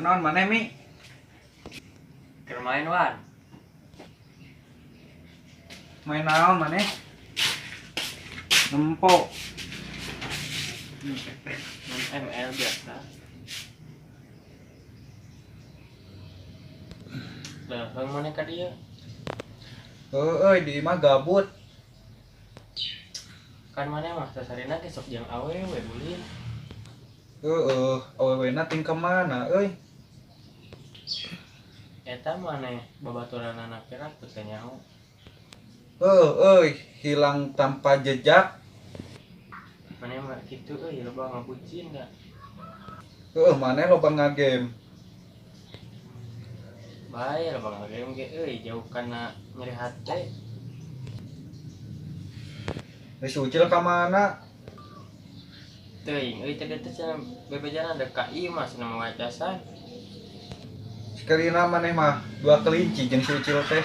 Kenaon maneh Mi? Keur main wan. Main naon maneh? Nempo. Main ML biasa. Lah, heung maneh ka dieu. Euy di mah gabut. Kan maneh mah sasarina ge sok jeung awewe ulin. Awewena ting kemana euy? Eta maneh babaturan anak kira teu teh nyaho. Hilang tanpa jejak. Maneh mah kitu euy loba ngabucin da. Maneh loba ngagame. Bae loba ngagame ge euy jauh kana nyeri hate. Geus ucil ka mana? Teuing euy teh teh cenah bebejana ada KI mah cenah mawacasan. Sekarina maneh mah dua kelinci jeung si ucil teh.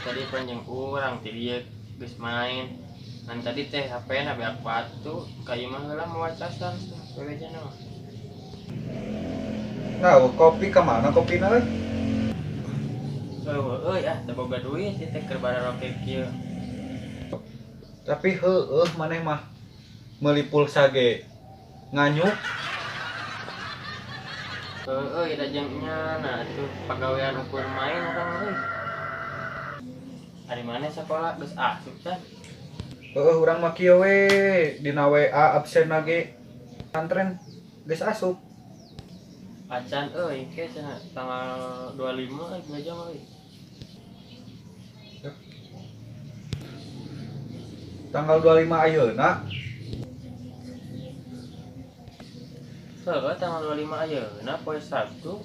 Tadi panjang urang ti dieu geus main. Kan tadi teh HP-na beak batu, kayu mah heula mawacasan bebejana mah. Nah, kopi ka mana kopina euy? Teu boga duit teh keur bararoke kieu. Tapi maneh mah meuli pulsa ge nganyuk. Da jengnya nah tuh pagawean ukur main orang euy. Ari maneh sakola geus asup can. Urang mah kieu we dina WA absen ge antren geus asup. Acan euy ke cenah tanggal 25 euy jam euy. Tanggal 25 ayeuna. Tanggal 25 ayeuna poe Sabtu.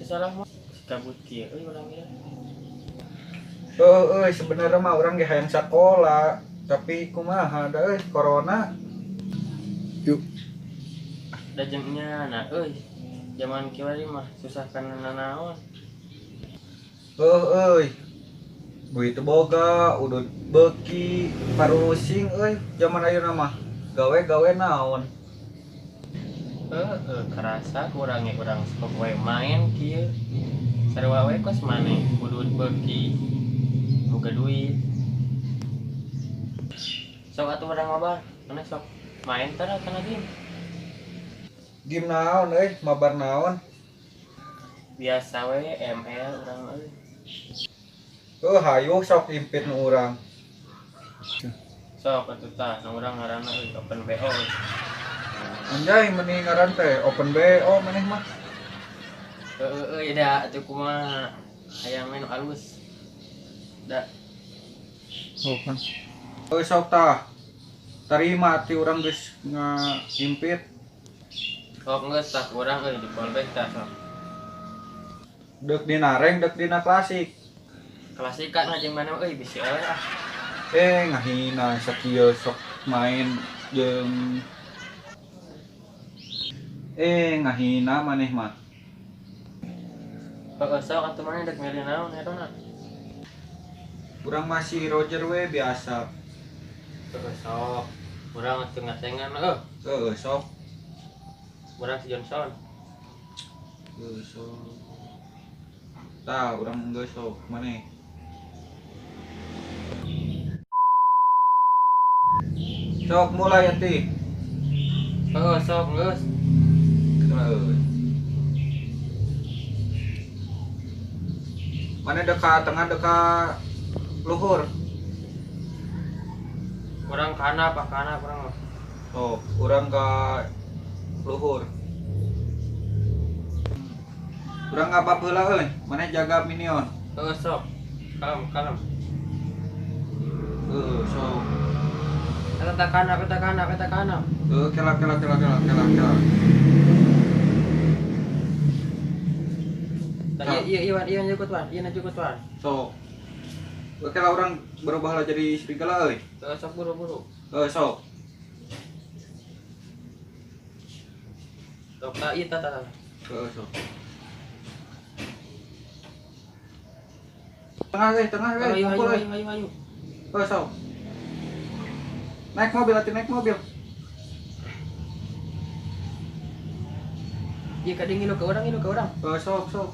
Salah mah kabut kieu euy urang ieu. Sebenarnya mah orang ge hayang sakola, tapi kumaha da euy corona. Yuk. Da jengnya nah euy. Zaman kieu mah susah kana nanaon. Duit teu boga, udud beuki, parusing euy. Zaman ayeuna mah gawe naon. Kerasa urang sok we main kieu. Sarua we kos maneh udud beuki. Boga duit. Sok atuh urang mabar, maneh sok main tara kana game. Game naon euy, mabar naon? Biasa we ML urang euy. Hayu sok impit nu urang. Sok atuh tah nu urang ngaranna euy Open BO. Anjay mending ngaran teh Open BO maneh mah. Da atuh kumaha hayang main alus. Da. Kan. Sok tah. Tarima ti urang geus ngaimpit. Sok geus tah urang euy di fallback tah sok. Deuk dina rank, deuk dina klasik. Klasikan aja mana euy bisi euy ah. Ngahina sakieu sok main jeung ngahina maneh mah. Sok atuh maneh dek milih naon etona. Urang masih Roger we biasa. Sok. Urang atuh ngatengan Sok. Urang si Johnson. Sok. Tah, urang geus sok maneh. Sok mulai atuh. Sok geus. Mana dekat tengah dekat luhur. Urang kana urang. Urang ka luhur. Urang ngabab heula euy, mana jaga minion. Sok. Kalem. Sok. Kata kana. Kela. Iya nyukut wan. Sok. Kela urang berubah lah jadi serigala euy. Sok buru-buru. Sok. Sok ta ieu ta. Sok. Tengah. Ayo. Sok. Naik mobil. Iya kadang ngilu ke orang. Sok sok.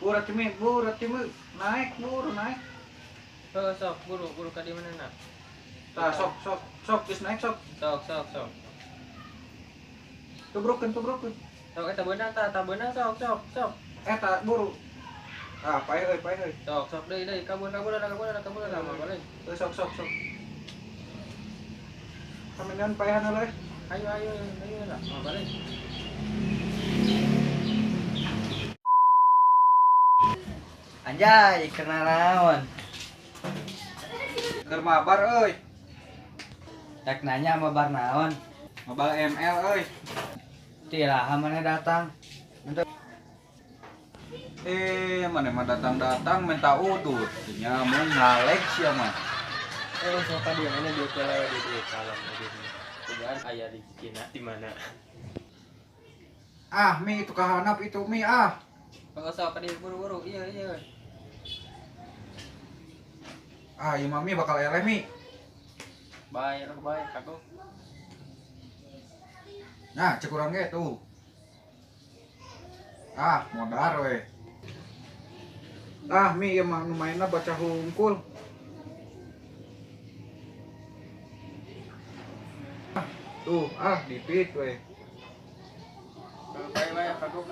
Rati mi, naik naik. Sok, buru ka di mana nak? Tah sok, geus naik sok. Sok. Tubrukeun. Sok eta beunang sok. Tah buru. Ah, paeh euy. Sok deui kabur mah balik. Sok. Kamenan paehan heula. Ayo lah, mau balik. Anjay, kenal naon? Keur mabar euy. Tek nanya sama bar naon? Mabal ML euy. Tiraha mana datang? Mana mah datang minta udut. Nya mun ngalek sia mah. So ka dia mana dia kelewe di salam di. Kemudian aya di Cina di mana? Ah, mi itu kahanap itu mi ah. Sok ka dia buru. Iya. Ah, ieu mah mi bakal eleh mi. Baik, aku. Nah, cek urang ge tuh. Ah, modar we. Ah, mi ieu mah nu mainna baca hungkul. Tuh, dipit we. Baik, aku.